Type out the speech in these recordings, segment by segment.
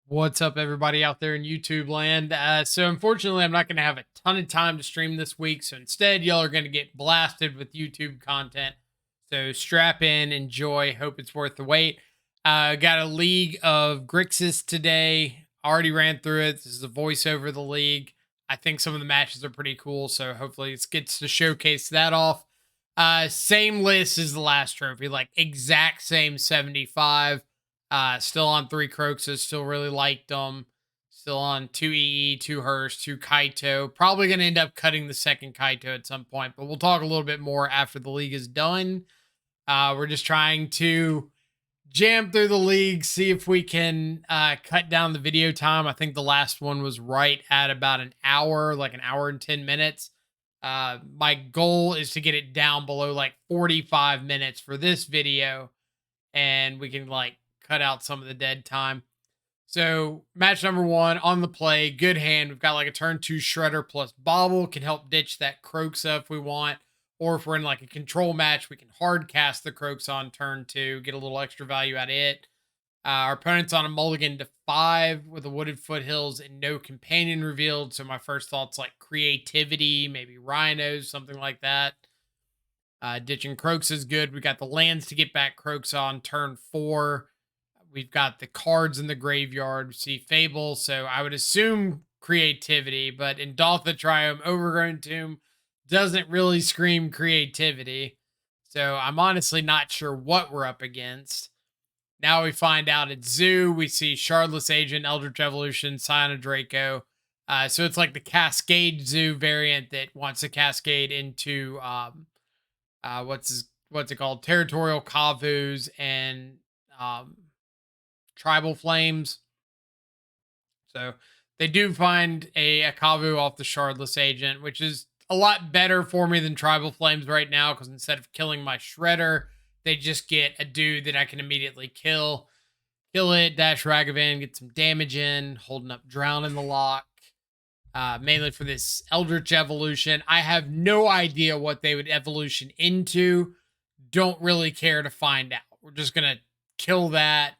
What's up, everybody out there in YouTube land? So, unfortunately, I'm not going to have a ton of time to stream this week. So, instead, y'all are going to get blasted with YouTube content. So, strap in, enjoy. Hope it's worth the wait. Got a league of Grixis today. Already ran through it. This is a voiceover of the league. I think some of the matches are pretty cool. So, hopefully, it gets to showcase that off. Same list as the last trophy, like exact same 75. Still on 3 Croxus, still really liked them. Still on 2 EE, 2 Hearst, 2 Kaito. Probably going to end up cutting the second Kaito at some point, but we'll talk a little bit more after the league is done. We're just trying to jam through the league, see if we can cut down the video time. I think the last one was right at about an hour, like an hour and 10 minutes. My goal is to get it down below like 45 minutes for this video, and we can like cut out some of the dead time. So match number 1 on the play, good hand. We've got like a turn 2 Shredder plus Bobble, can help ditch that Croxa if we want. Or if we're in like a control match, we can hard cast the Croaks on turn 2, get a little extra value out of it. Our opponent's on a mulligan to 5 with a Wooded Foothills and no companion revealed. So my first thought's like creativity, maybe rhinos, something like that. Ditching Croaks is good. We got the lands to get back Croaks on turn 4. We've got the cards in the graveyard. We see Fable, so I would assume creativity, but in Dolphin Triome, Overgrown Tomb doesn't really scream creativity. So I'm honestly not sure what we're up against. Now we find out at Zoo, we see Shardless Agent, Eldritch Evolution, Scion of Draco. So it's like the Cascade Zoo variant that wants to cascade into what's it called? Territorial Kavus and Tribal Flames. So they do find a Kavu off the Shardless Agent, which is a lot better for me than Tribal Flames right now, because instead of killing my Shredder, they just get a dude that I can immediately kill. Kill it, dash Ragavan, get some damage in, holding up Drown in the lock. Mainly for this Eldritch Evolution. I have no idea what they would evolution into. Don't really care to find out. We're just going to kill that.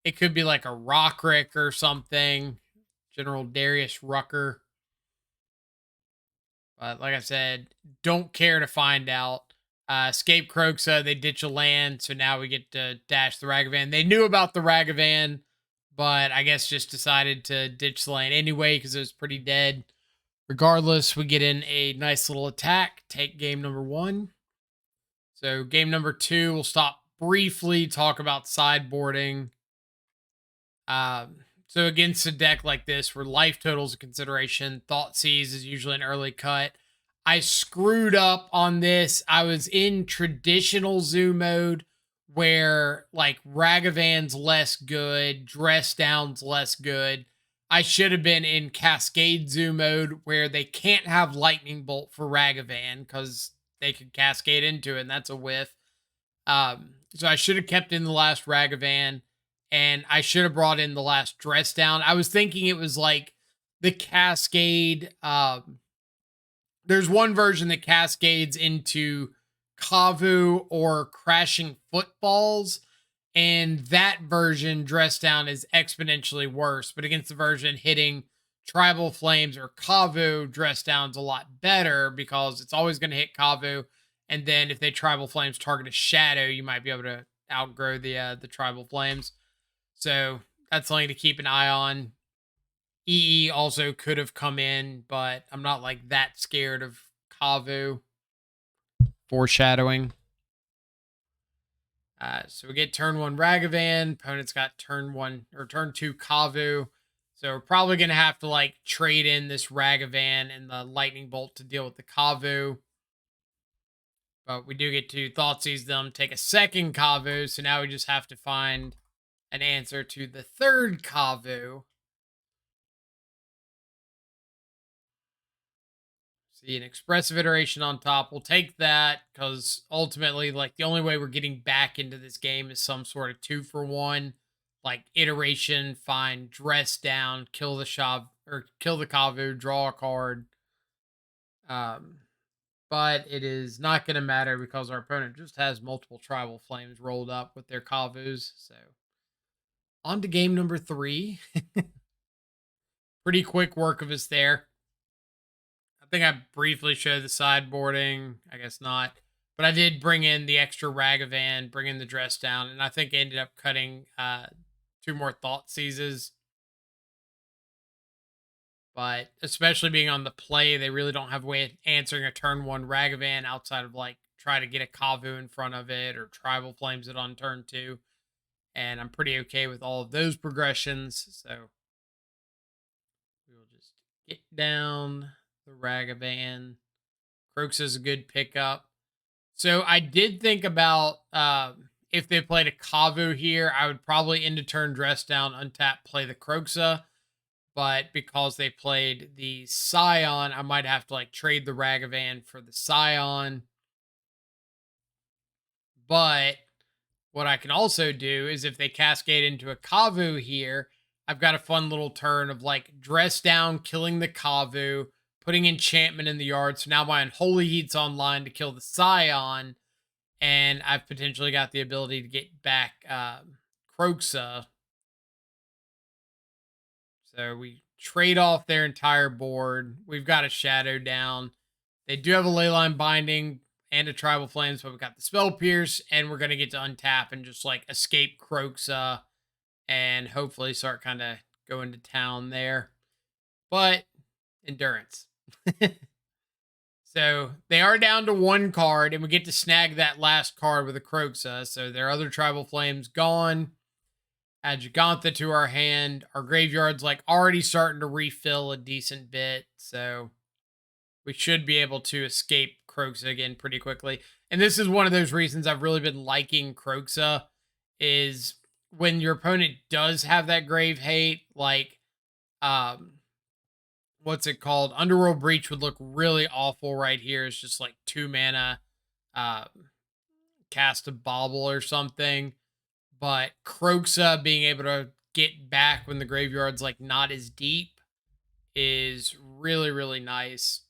It could be like a Rockrick or something. General Darius Rucker. But like I said, don't care to find out. Escape Croxa, they ditch a land, so now we get to dash the Ragavan. They knew about the Ragavan, but I guess just decided to ditch the land anyway because it was pretty dead. Regardless, we get in a nice little attack, take game number 1. So game number 2, we'll stop briefly, talk about sideboarding. So against a deck like this, where life total is a consideration, Thoughtseize is usually an early cut. I screwed up on this. I was in traditional Zoo mode, where like Ragavan's less good, Dress Down's less good. I should have been in Cascade Zoo mode, where they can't have Lightning Bolt for Ragavan because they could cascade into it, and that's a whiff. So I should have kept in the last Ragavan, and I should have brought in the last Dress Down. I was thinking it was like the Cascade. There's one version that cascades into Kavu or Crashing Footballs, and that version, Dress Down, is exponentially worse. But against the version hitting Tribal Flames or Kavu, Dress Down's a lot better because it's always going to hit Kavu. And then if they Tribal Flames target a Shadow, you might be able to outgrow the Tribal Flames. So that's something to keep an eye on. EE also could have come in, but I'm not like that scared of Kavu. Foreshadowing. So we get turn 1 Ragavan. Opponent's got turn 1 or turn 2 Kavu. So we're probably going to have to like trade in this Ragavan and the Lightning Bolt to deal with the Kavu. But we do get to Thoughtseize them, take a second Kavu. So now we just have to find an answer to the third Kavu. See an expressive iteration on top. We'll take that because ultimately, like, the only way we're getting back into this game is some sort of 2-for-1, like iteration, find Dress Down, kill the Shav or kill the Kavu, draw a card. But it is not going to matter because our opponent just has multiple Tribal Flames rolled up with their Kavus. So On to game number 3. Pretty quick work of us there. I think I briefly showed the sideboarding. I guess not. But I did bring in the extra Ragavan, bring in the dress down, and I think I ended up cutting 2 more Thought Seizes. But especially being on the play, they really don't have a way of answering a turn 1 Ragavan outside of like try to get a Kavu in front of it or Tribal Flames it on turn 2. And I'm pretty okay with all of those progressions. So we will just get down the Ragavan. Crooks is a good pickup. So I did think about if they played a Kavu here, I would probably end a turn dress down, untap, play the Kroxa. But because they played the Scion, I might have to like trade the Ragavan for the Scion. But what I can also do is if they cascade into a Kavu here, I've got a fun little turn of like dress down, killing the Kavu, putting enchantment in the yard. So now my Unholy Heat's online to kill the Scion. And I've potentially got the ability to get back Kroxa. So we trade off their entire board. We've got a Shadow down. They do have a Leyline Binding and a Tribal Flames, but we've got the Spell Pierce, and we're going to get to untap and just like escape Kroxa and hopefully start kind of going to town there. But endurance. So they are down to 1 card, and we get to snag that last card with a Kroxa. So their other Tribal Flames gone. Add Gigantha to our hand. Our graveyard's like already starting to refill a decent bit. So we should be able to escape Kroxa again pretty quickly. And this is one of those reasons I've really been liking Kroxa is when your opponent does have that grave hate, like what's it called? Underworld Breach would look really awful right here. It's just like 2 mana, cast a Bauble or something. But Kroxa being able to get back when the graveyard's like not as deep is really, really nice.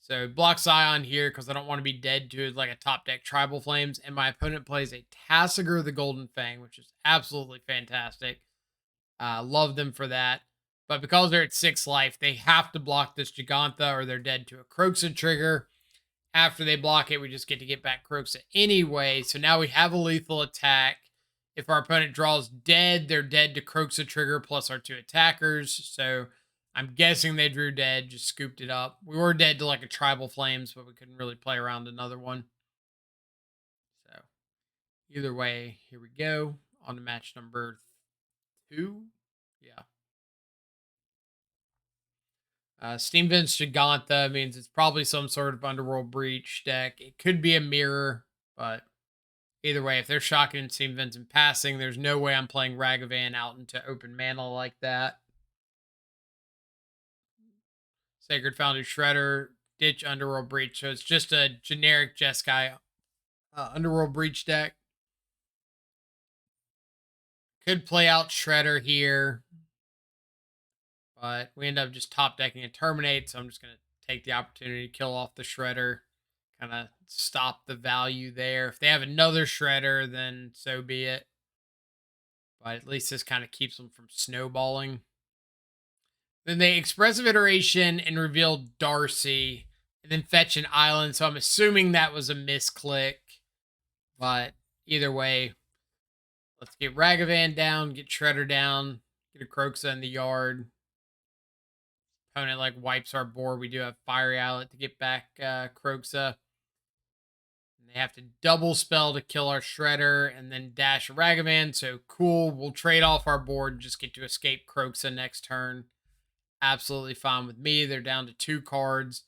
So block Scion here because I don't want to be dead to like a top deck Tribal Flames. And my opponent plays a Tasigur the Golden Fang, which is absolutely fantastic. Love them for that. But because they're at 6 life, they have to block this Gigantha or they're dead to a Kroxa trigger. After they block it, we just get to get back Kroxa anyway. So now we have a lethal attack. If our opponent draws dead, they're dead to Kroxa trigger plus our 2 attackers. So I'm guessing they drew dead, just scooped it up. We were dead to like a Tribal Flames, but we couldn't really play around another one. So either way, here we go on to match number 2. Yeah. Steam Vents Gigantha means it's probably some sort of Underworld Breach deck. It could be a mirror, but either way, if they're shocking and Steam Vents and passing, there's no way I'm playing Ragavan out into open mana like that. Sacred Foundry Shredder, ditch Underworld Breach. So it's just a generic Jeskai Underworld Breach deck. Could play out Shredder here. But we end up just top decking a Terminate, so I'm just going to take the opportunity to kill off the Shredder. Kind of stop the value there. If they have another Shredder, then so be it. But at least this kind of keeps them from snowballing. Then they Expressive Iteration and reveal Darcy. And then fetch an island. So I'm assuming that was a misclick. But either way, let's get Ragavan down, get Shredder down, get a Kroxa in the yard. Opponent like wipes our board. We do have Fiery Outlet to get back Kroxa. And they have to double spell to kill our Shredder and then dash a Ragavan. So cool. We'll trade off our board and just get to escape Kroxa next turn. Absolutely fine with me. They're down to 2 cards.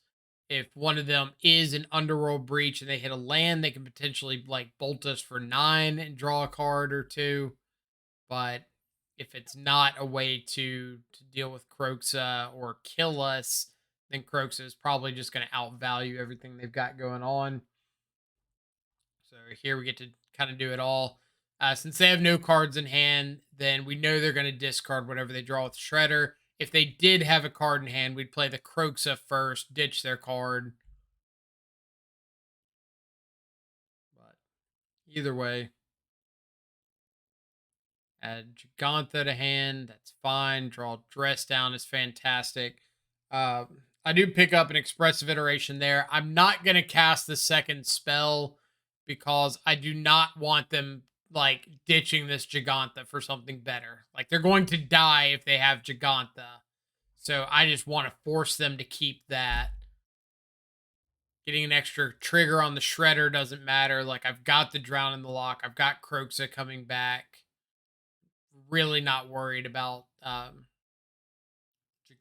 If one of them is an Underworld Breach and they hit a land, they can potentially like bolt us for 9 and draw a card or 2. But if it's not a way to deal with Kroxa or kill us, then Kroxa is probably just going to outvalue everything they've got going on. So here we get to kind of do it all. Since they have no cards in hand, then we know they're going to discard whatever they draw with Shredder. If they did have a card in hand, we'd play the Kroxa first, ditch their card. But either way, Add Gigantha to hand. That's fine. Draw Dress Down is fantastic. I do pick up an Expressive Iteration there. I'm not going to cast the second spell because I do not want them like ditching this Gigantha for something better. Like they're going to die if they have Gigantha. So I just want to force them to keep that. Getting an extra trigger on the Shredder doesn't matter. Like I've got the Drown in the Lock. I've got Croxa coming back. Really not worried about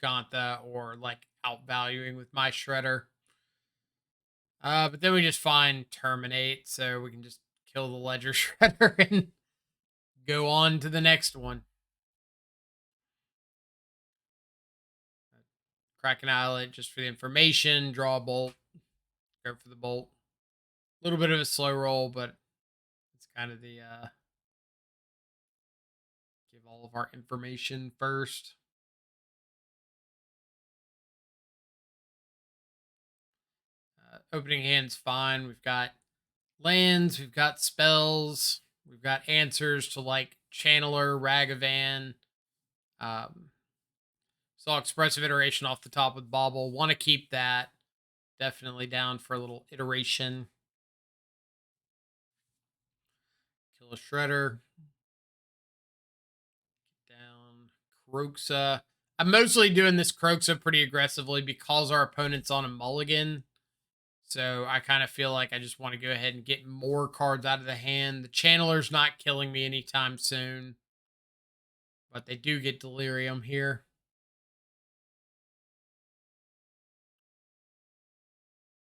Gigantha or like outvaluing with my Shredder. But then we just find Terminate, so we can just kill the Ledger Shredder and go on to the next one. Kraken Islet just for the information. Draw a bolt. Go for the bolt. A little bit of a slow roll, but it's kind of the give all of our information first. Opening hand's fine. We've got lands, we've got spells, we've got answers to like Channeler, Ragavan. Saw Expressive Iteration off the top with Bauble. Want to keep that. Definitely down for a little iteration. Kill a Shredder. Get down Croxa. I'm mostly doing this Croxa pretty aggressively because our opponent's on a mulligan. So I kind of feel like I just want to go ahead and get more cards out of the hand. The Channeler's not killing me anytime soon. But they do get Delirium here.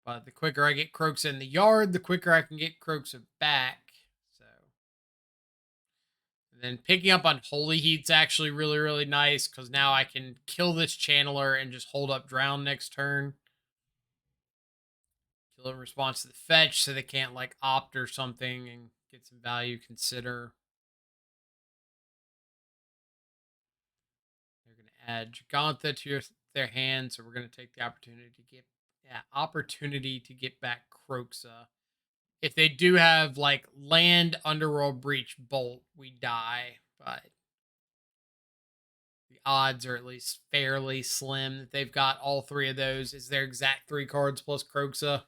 But the quicker I get Croxa in the yard, the quicker I can get Croxa back. So and then picking up on Holy Heat's actually really, really nice because now I can kill this Channeler and just hold up Drown next turn. Kill in response to the fetch so they can't like opt or something and get some value. Consider. They're going to add Gigantha to their hand, so we're going to take the opportunity to get back Croxa. If they do have like land, Underworld Breach, Bolt, we die, but the odds are at least fairly slim that they've got all three of those. Is their exact 3 cards plus Croxa,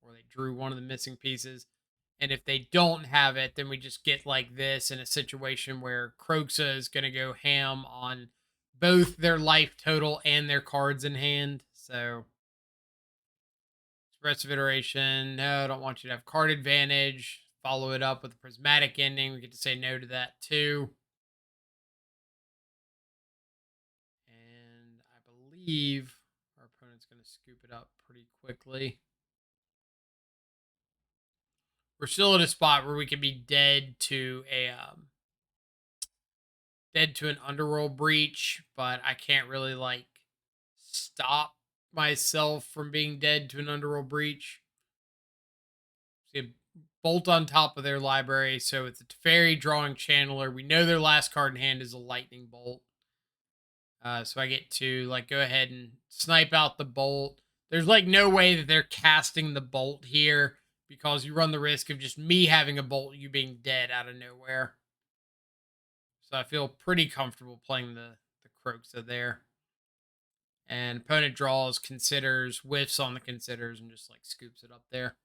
or they drew one of the missing pieces. And if they don't have it, then we just get like this in a situation where Croxa is going to go ham on both their life total and their cards in hand. So Expressive Iteration. No, I don't want you to have card advantage. Follow it up with a Prismatic Ending. We get to say no to that too. And I believe our opponent's going to scoop it up pretty quickly. We're still at a spot where we could be dead to an Underworld Breach, but I can't really like stop myself from being dead to an Underworld Breach. See a Bolt on top of their library, so it's a Teferi drawing Channeler. We know their last card in hand is a Lightning Bolt. So I get to like go ahead and snipe out the Bolt. There's like no way that they're casting the Bolt here because you run the risk of just me having a Bolt, you being dead out of nowhere. So I feel pretty comfortable playing the Croxa there. And opponent draws, considers, whiffs on the considers, and just like scoops it up there.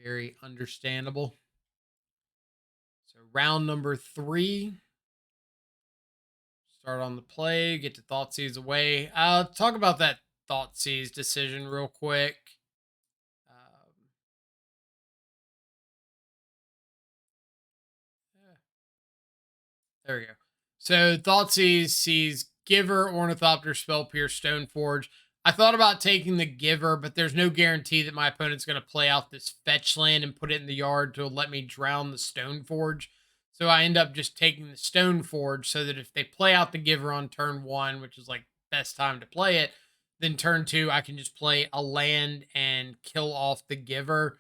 Very understandable. So round number 3. Start on the play, get to Thoughtseize away. I'll talk about that Thoughtseize decision real quick. There we go. So Thoughtseize sees Giver, Ornithopter, Spell Pierce, Stoneforge. I thought about taking the Giver, but there's no guarantee that my opponent's going to play out this fetch land and put it in the yard to let me drown the Stoneforge. So I end up just taking the Stoneforge so that if they play out the Giver on turn 1, which is like best time to play it, then turn 2, I can just play a land and kill off the Giver.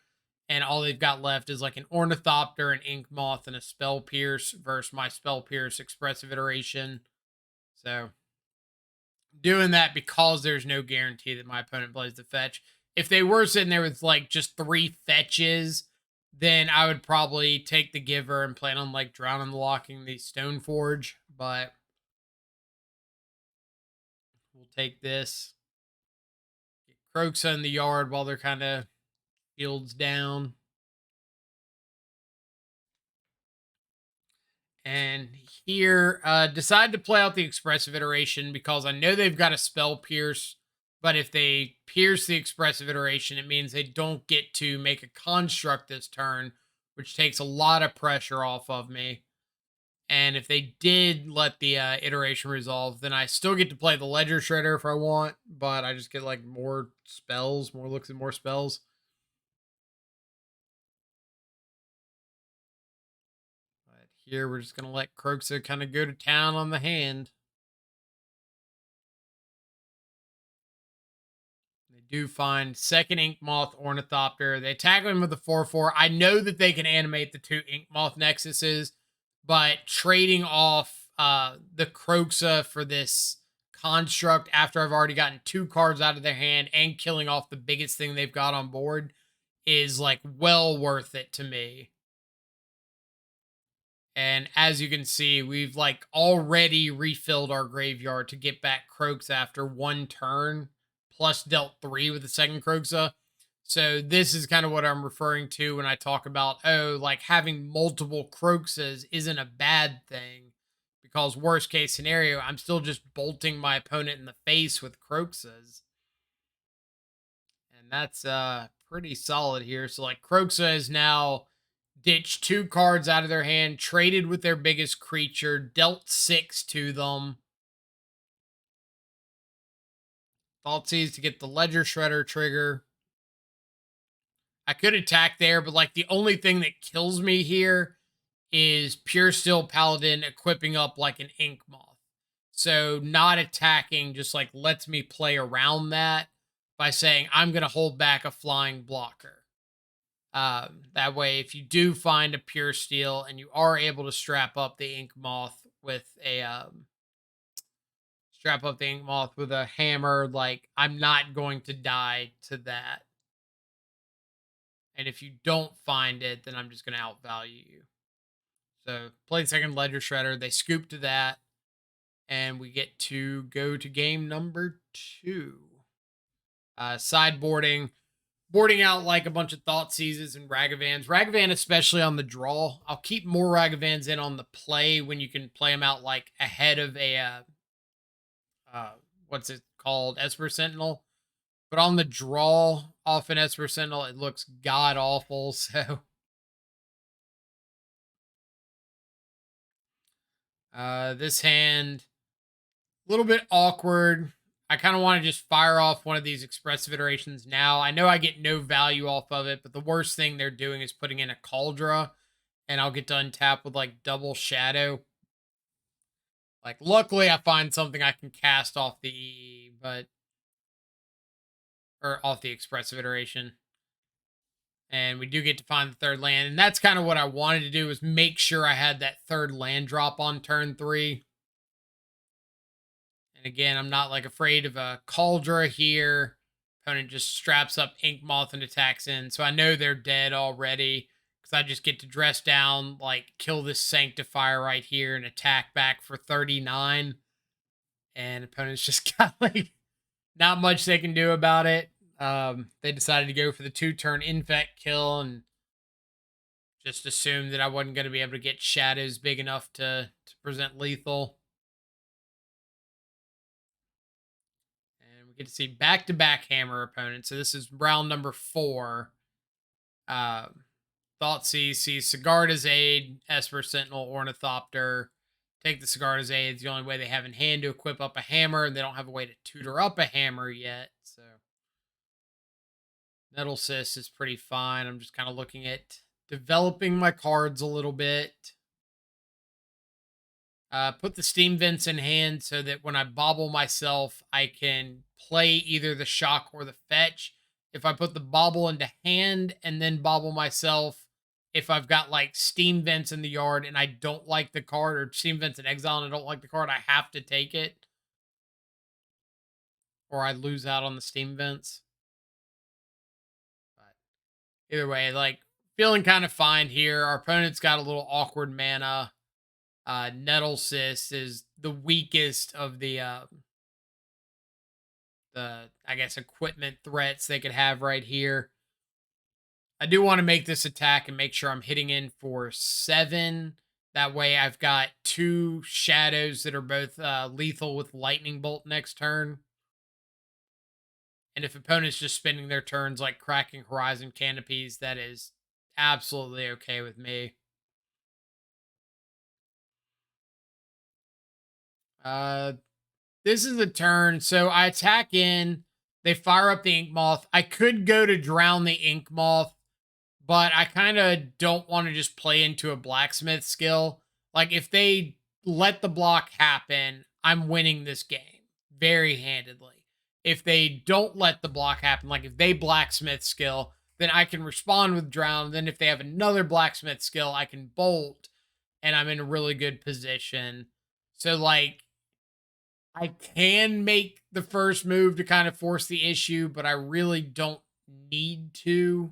And all they've got left is like an Ornithopter, an Ink Moth, and a Spell Pierce versus my Spell Pierce Expressive Iteration. So doing that because there's no guarantee that my opponent plays the fetch. If they were sitting there with like just 3 fetches, then I would probably take the Giver and plan on like drowning the locking the Stone Forge. But we'll take this. Get Croxa in the yard while they're kind of fields down. And here, decide to play out the expressive iteration because I know they've got a spell pierce. But if they pierce the expressive iteration, it means they don't get to make a construct this turn, which takes a lot of pressure off of me. And if they did let the iteration resolve, then I still get to play the Ledger Shredder if I want, but I just get like more spells, more looks and more spells. But here we're just going to let Croxa kind of go to town on the hand. They do find second Ink Moth Ornithopter. They attack him with a 4/4. I know that they can animate the two Ink Moth Nexuses, but trading off the Croxa for this construct after I've already gotten two cards out of their hand and killing off the biggest thing they've got on board is like well worth it to me. And as you can see, we've like already refilled our graveyard to get back Croaks after one turn, plus dealt 3 with the second Croxa. So this is kind of what I'm referring to when I talk about, oh, like having multiple Croaxas isn't a bad thing. Because worst case scenario, I'm still just bolting my opponent in the face with Croaxas. And that's pretty solid here. So like Croxa is now ditched 2 cards out of their hand, traded with their biggest creature, dealt 6 to them. Thoughtseize to get the Ledger Shredder trigger. I could attack there, but like the only thing that kills me here is Pure Steel Paladin equipping up like an Ink Moth. So not attacking just like lets me play around that by saying I'm going to hold back a flying blocker. That way, if you do find a Pure Steel and you are able to strap up the Ink Moth with a hammer, like I'm not going to die to that. And if you don't find it, then I'm just going to outvalue you. So play the second Ledger Shredder. They scoop to that, and we get to go to game number 2. Sideboarding. Boarding out like a bunch of Thoughtseizes and Ragavans. Ragavan especially on the draw. I'll keep more Ragavans in on the play when you can play them out like ahead of a what's it called? Esper Sentinel. But on the draw off an Esper Sentinel, it looks god awful. So this hand, a little bit awkward. I kind of want to just fire off one of these expressive iterations now. I know I get no value off of it, but the worst thing they're doing is putting in a Cauldra, and I'll get to untap with like double Shadow. Like, luckily, I find something I can cast off the EE, or off the expressive iteration. And we do get to find the third land, and that's kind of what I wanted to do, was make sure I had that third land drop on turn 3. And again, I'm not like afraid of a Cauldra here. Opponent just straps up Ink Moth and attacks in. So I know they're dead already because I just get to dress down, like kill this Sanctifier right here and attack back for 39. And opponent's just got like not much they can do about it. They decided to go for the 2-turn infect kill and just assumed that I wasn't going to be able to get shadows big enough to present lethal. And we get to see back-to-back hammer opponents. So this is round number 4. Thoughtseize sees Sigarda's Aid, Esper Sentinel, Ornithopter. Take the Sigarda's Aid. It's the only way they have in hand to equip up a hammer, and they don't have a way to tutor up a hammer yet. So Nettle Cyst is pretty fine. I'm just kind of looking at developing my cards a little bit. Put the Steam Vents in hand so that when I bobble myself, I can play either the Shock or the Fetch. If I put the bobble into hand and then bobble myself, if I've got like Steam Vents in the yard and I don't like the card, or Steam Vents in exile and I don't like the card, I have to take it. Or I lose out on the Steam Vents. But either way, like feeling kind of fine here. Our opponent's got a little awkward mana. Nettlesis is the weakest of the I guess equipment threats they could have right here. I do want to make this attack and make sure I'm hitting in for 7. That way I've got 2 shadows that are both lethal with lightning bolt next turn. And if opponents just spending their turns like cracking horizon canopies, that is absolutely okay with me. This is a turn. So I attack in. They fire up the ink moth. I could go to drown the ink moth, but I kind of don't want to just play into a blacksmith skill. Like if they let the block happen, I'm winning this game very handedly. If they don't let the block happen, like if they blacksmith skill, then I can respond with drown. Then if they have another blacksmith skill, I can bolt and I'm in a really good position. So like I can make the first move to kind of force the issue, but I really don't need to.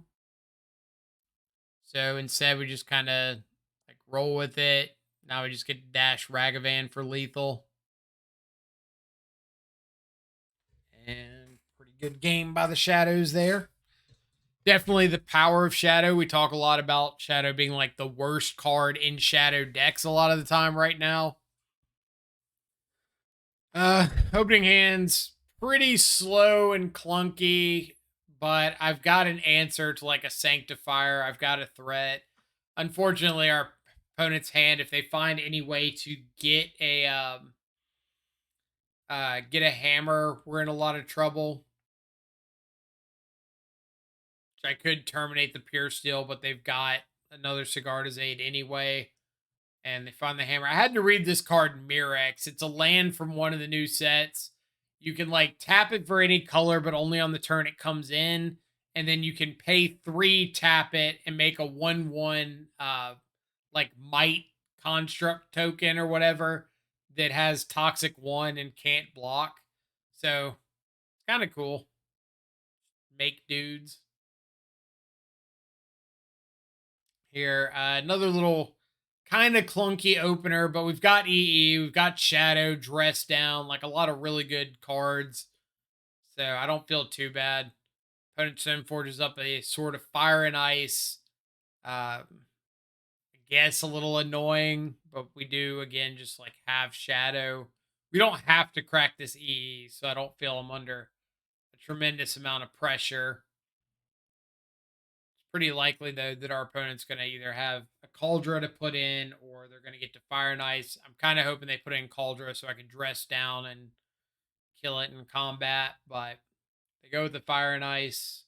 So instead, we just kind of like roll with it. Now we just get dash Ragavan for lethal. And pretty good game by the Shadows there. Definitely the power of Shadow. We talk a lot about Shadow being like the worst card in Shadow decks a lot of the time right now. Opening hands, pretty slow and clunky, but I've got an answer to like a Sanctifier. I've got a threat. Unfortunately, our opponent's hand, if they find any way to get a hammer, we're in a lot of trouble. I could terminate the Pure Steel, but they've got another Sigarda's Aid anyway. And they find the hammer. I had to read this card, Mirex. It's a land from one of the new sets. You can like tap it for any color, but only on the turn it comes in. And then you can pay 3, tap it, and make a 1/1 like might construct token or whatever that has toxic 1 and can't block. So it's kind of cool. Make dudes. Here, another little kind of clunky opener, but we've got EE, we've got Shadow, Dress Down, like a lot of really good cards. So I don't feel too bad. Opponent Stone forges up a sort of Fire and Ice. I guess a little annoying, but we do, again, just like have Shadow. We don't have to crack this EE, so I don't feel I'm under a tremendous amount of pressure. Pretty likely though that our opponent's going to either have a Cauldron to put in or they're going to get to Fire and Ice. I'm kind of hoping they put in Cauldron so I can Dress Down and kill it in combat, but they go with the Fire and Ice,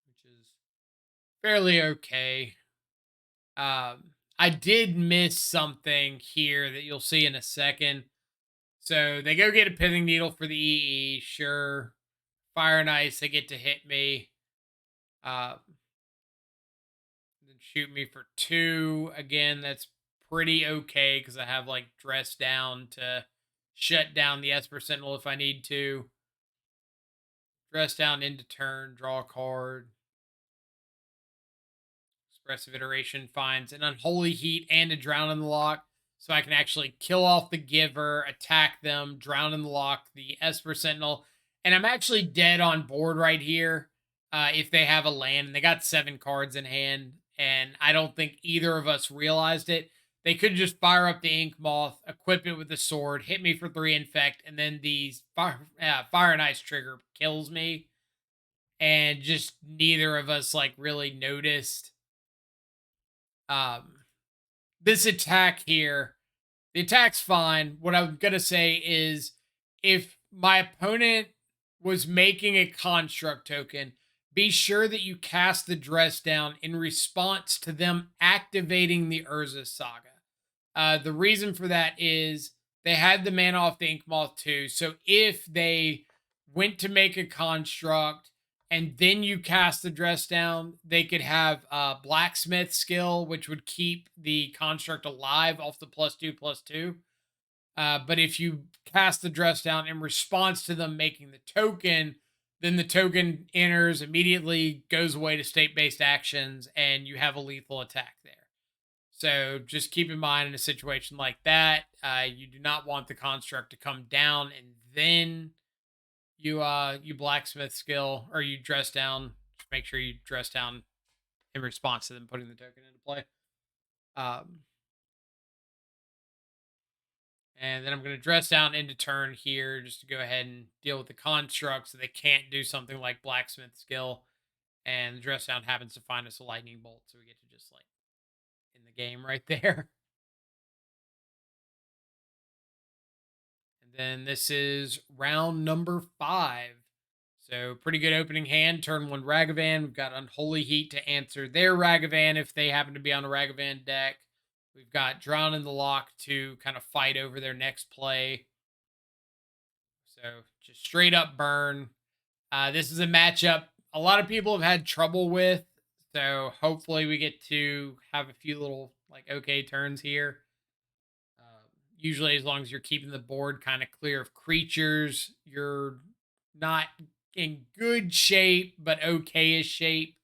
which is fairly okay. I did miss something here that you'll see in a second. So they go get a Pithing Needle for the EE, sure. Fire and Ice, they get to hit me. Then shoot me for 2. Again, that's pretty okay because I have like Dress Down to shut down the Esper Sentinel if I need to. Dress Down into turn, draw a card. Expressive Iteration finds an Unholy Heat and a Drown in the Lock. So I can actually kill off the Giver, attack them, Drown in the Lock, the Esper Sentinel. And I'm actually dead on board right here if they have a land. And they got 7 cards in hand. And I don't think either of us realized it. They could just fire up the Ink Moth, equip it with the sword, hit me for 3 infect, and then the Fire and Ice trigger kills me. And just neither of us like really noticed. This attack here, the attack's fine. What I'm gonna say is if my opponent was making a construct token, be sure that you cast the Dress Down in response to them activating the Urza Saga. The reason for that is they had the mana off the Ink Moth too. So if they went to make a construct and then you cast the Dress Down, they could have Blacksmith skill, which would keep the construct alive off the +2/+2. But if you cast the Dress Down in response to them making the token, then the token enters, immediately goes away to state-based actions, and you have a lethal attack there. So just keep in mind in a situation like that, you do not want the construct to come down and then you blacksmith skill or you dress down. Just make sure you dress down in response to them putting the token into play. And then I'm going to dress down into turn here just to go ahead and deal with the construct so they can't do something like blacksmith skill. And the dress down happens to find us a lightning bolt, so we get to just like in the game right there. And then this is round number 5. So pretty good opening hand. Turn 1 Ragavan. We've got Unholy Heat to answer their Ragavan if they happen to be on a Ragavan deck. We've got Drown in the Lock to kind of fight over their next play. So just straight up burn. This is a matchup a lot of people have had trouble with. So hopefully we get to have a few little like okay turns here. Usually as long as you're keeping the board kind of clear of creatures, you're not in good shape, but okay-ish shape.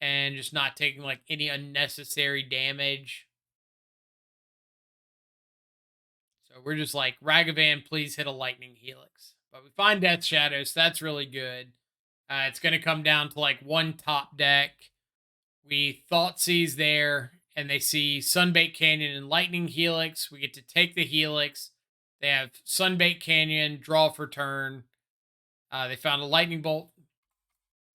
And just not taking like any unnecessary damage. So we're just like, Ragavan, please hit a Lightning Helix. But we find Death Shadow, so that's really good. It's going to come down to like one top deck. We Thoughtseize there, and they see Sunbait Canyon and Lightning Helix. We get to take the Helix. They have Sunbait Canyon, draw for turn. They found a Lightning Bolt.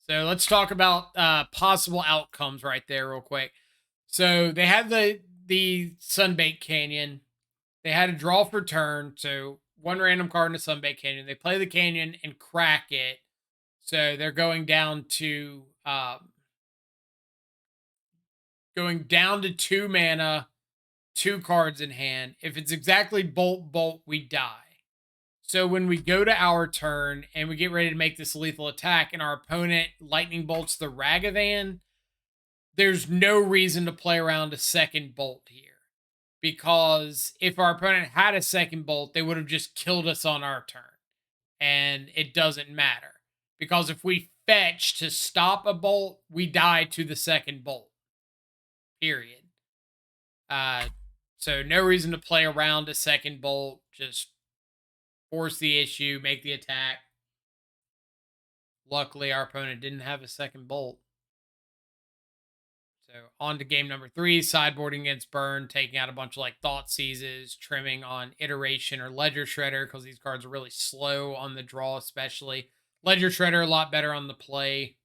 So let's talk about possible outcomes right there real quick. So they had the Sunbait Canyon. They had a draw for turn, so one random card in a Sunbait Canyon. They play the Canyon and crack it. So they're going down to 2 mana, 2 cards in hand. If it's exactly bolt, we die. So when we go to our turn and we get ready to make this lethal attack and our opponent lightning bolts the Ragavan, there's no reason to play around a second bolt here. Because if our opponent had a second bolt, they would have just killed us on our turn. And it doesn't matter. Because if we fetch to stop a bolt, we die to the second bolt. Period. So no reason to play around a second bolt. Just force the issue, make the attack. Luckily, our opponent didn't have a second bolt. So on to game number 3, sideboarding against Burn, taking out a bunch of like Thought Seizes, trimming on Iteration or Ledger Shredder, because these cards are really slow on the draw, especially. Ledger Shredder a lot better on the play.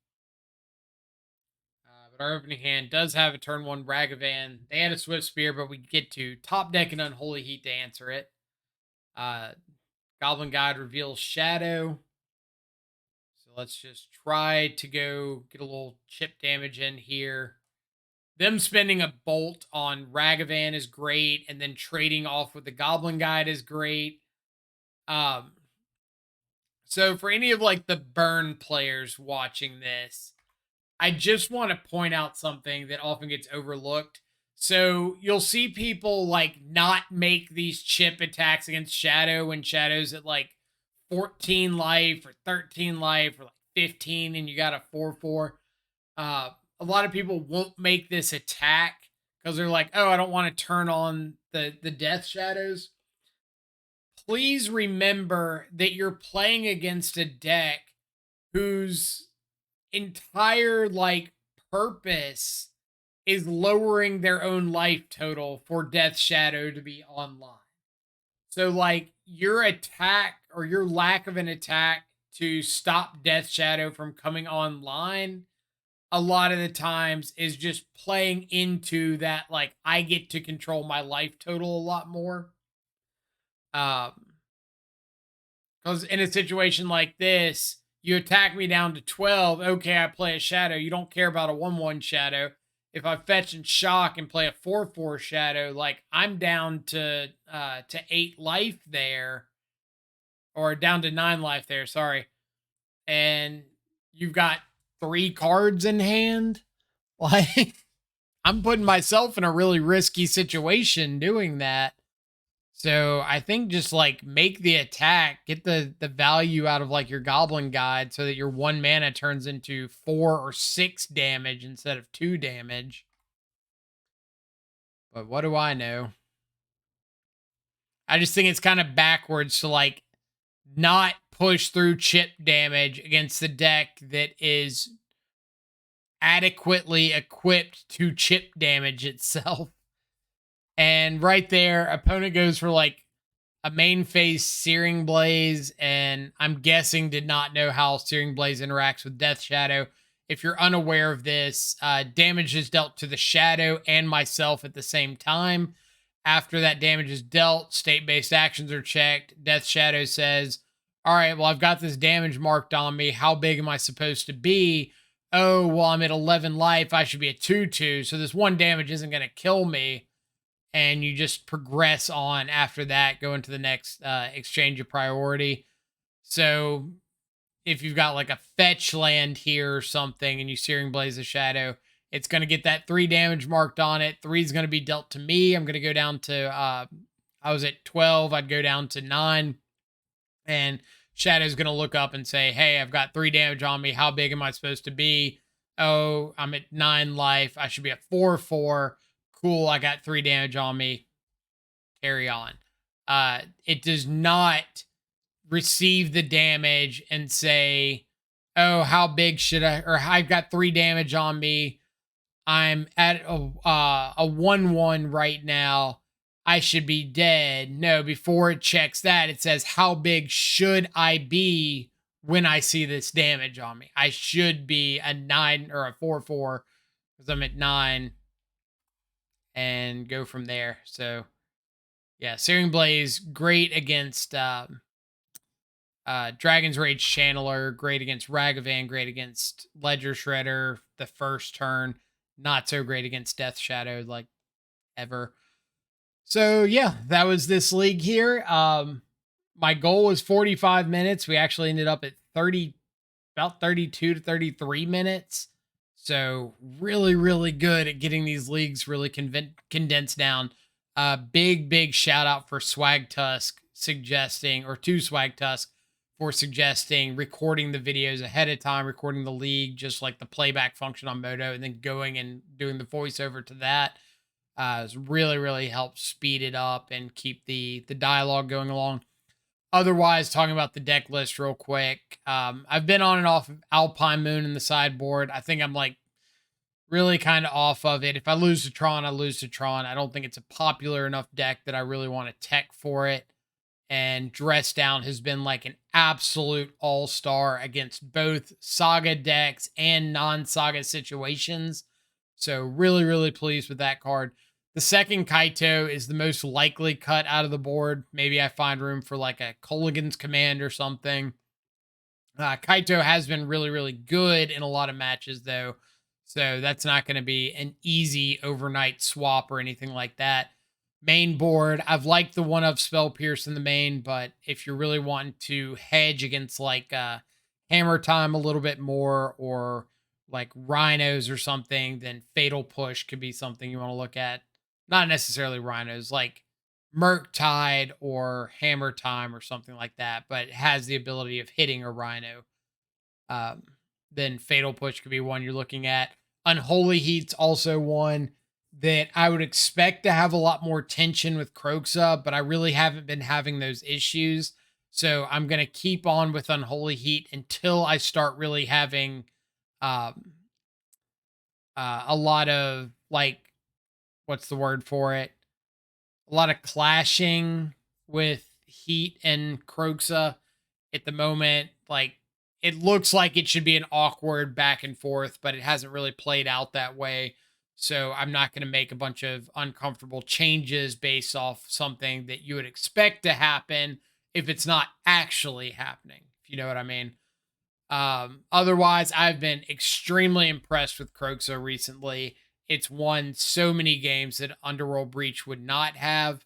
But our opening hand does have a turn 1 Ragavan. They had a Swift Spear, but we get to top deck an Unholy Heat to answer it. Goblin Guide reveals Shadow. So let's just try to go get a little chip damage in here. Them spending a bolt on Ragavan is great, and then trading off with the Goblin Guide is great. So for any of like the Burn players watching this, I just want to point out something that often gets overlooked. So you'll see people like not make these chip attacks against Shadow when Shadow's at like 14 life or 13 life or like 15 and you got a 4/4. A lot of people won't make this attack because they're like, oh, I don't want to turn on the Death Shadows. Please remember that you're playing against a deck whose entire like purpose is lowering their own life total for Death Shadow to be online. So like your attack or your lack of an attack to stop Death Shadow from coming online a lot of the times is just playing into that, like, I get to control my life total a lot more. Because in a situation like this, you attack me down to 12. Okay, I play a Shadow. You don't care about a 1/1 Shadow. If I fetch and shock and play a 4/4 Shadow, like, I'm down to 8 life there. Or down to 9 life there, sorry. And you've got 3 cards in hand. Like, I'm putting myself in a really risky situation doing that. So I think just like make the attack, get the value out of like your goblin guide so that your 1 mana turns into 4 or 6 damage instead of 2 damage. But what do I know? I just think it's kind of backwards to like not push through chip damage against the deck that is adequately equipped to chip damage itself. And right there, opponent goes for like a main phase Searing Blaze, and I'm guessing did not know how Searing Blaze interacts with Death Shadow. If you're unaware of this, damage is dealt to the Shadow and myself at the same time. After that damage is dealt, state-based actions are checked. Death Shadow says, all right, well, I've got this damage marked on me. How big am I supposed to be? Oh, well, I'm at 11 life. I should be at 2/2. So this 1 damage isn't going to kill me. And you just progress on after that, go into the next exchange of priority. So if you've got like a fetch land here or something and you Searing Blaze of Shadow, it's going to get that 3 damage marked on it. 3 is going to be dealt to me. I'm going to go down to, I was at 12. I'd go down to 9. And Shadow's going to look up and say, hey, I've got 3 damage on me. How big am I supposed to be? Oh, I'm at 9 life. I should be at 4/4. Cool, I got 3 damage on me. Carry on. It does not receive the damage and say, oh, how big should I, or I've got 3 damage on me. I'm at a 1/1 right now. I should be dead. No, before it checks that, it says, how big should I be when I see this damage on me? I should be a 9 or a 4/4 because I'm at 9 and go from there. So, yeah, Searing Blaze, great against Dragon's Rage Channeler, great against Ragavan, great against Ledger Shredder the first turn, not so great against Death Shadow, like ever. So yeah, that was this league here. My goal was 45 minutes. We actually ended up at 30, about 32 to 33 minutes. So really, really good at getting these leagues really condensed down. Big shout out for Swag Tusk suggesting, or to Swag Tusk for suggesting recording the videos ahead of time, recording the league, just like the playback function on Moto, and then going and doing the voiceover to that. It's really helped speed it up and keep the dialogue going along. Otherwise, talking about the deck list real quick, I've been on and off of Alpine Moon in the sideboard. I think I'm like really kind of off of it. If I lose to Tron, I lose to Tron. I don't think it's a popular enough deck that I really want to tech for it. And Dress Down has been like an absolute all-star against both Saga decks and non-Saga situations. So really pleased with that card. The second Kaito is the most likely cut out of the board. Maybe I find room for like a Kolaghan's Command or something. Kaito has been really good in a lot of matches though. So that's not going to be an easy overnight swap or anything like that. Main board, I've liked the one of Spell Pierce in the main, but if you're really wanting to hedge against like Hammertime a little bit more, or like Rhinos or something, then Fatal Push could be something you want to look at. Not necessarily Rhinos, like Murktide or Hammertime or something like that, but it has the ability of hitting a Rhino. Then Fatal Push could be one you're looking at. Unholy Heat's also one that I would expect to have a lot more tension with Kroxa, but I really haven't been having those issues. So I'm going to keep on with Unholy Heat until I start really having a lot of, like, what's the word for it? A lot of clashing with Heat and Kroxa at the moment. Like, it looks like it should be an awkward back and forth, but it hasn't really played out that way. So I'm not going to make a bunch of uncomfortable changes based off something that you would expect to happen if it's not actually happening, if you know what I mean. Otherwise, I've been extremely impressed with Kroxa recently. It's won so many games that Underworld Breach would not have.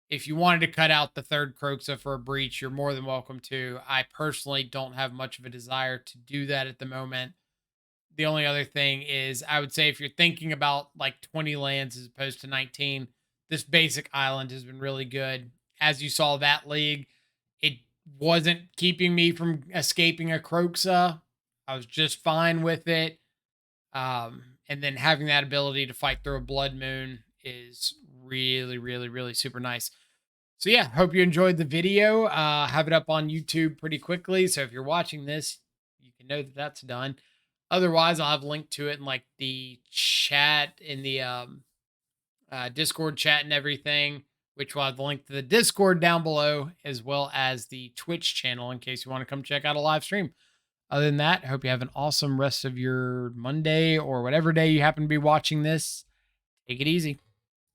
If you wanted to cut out the third Kroxa for a breach, you're more than welcome to. I personally don't have much of a desire to do that at the moment. The only other thing is, I would say if you're thinking about like 20 lands as opposed to 19, this basic island has been really good. as you saw that league, it wasn't keeping me from escaping a Croxa. I was just fine with it. And then having that ability to fight through a Blood Moon is really, really, really super nice. So yeah, hope you enjoyed the video. Have it up on YouTube pretty quickly. So if you're watching this, you can know that that's done. Otherwise, I'll have a link to it in like the chat in the Discord chat and everything, which will have the link to the Discord down below, as well as the Twitch channel in case you want to come check out a live stream. Other than that, I hope you have an awesome rest of your Monday or whatever day you happen to be watching this. Take it easy.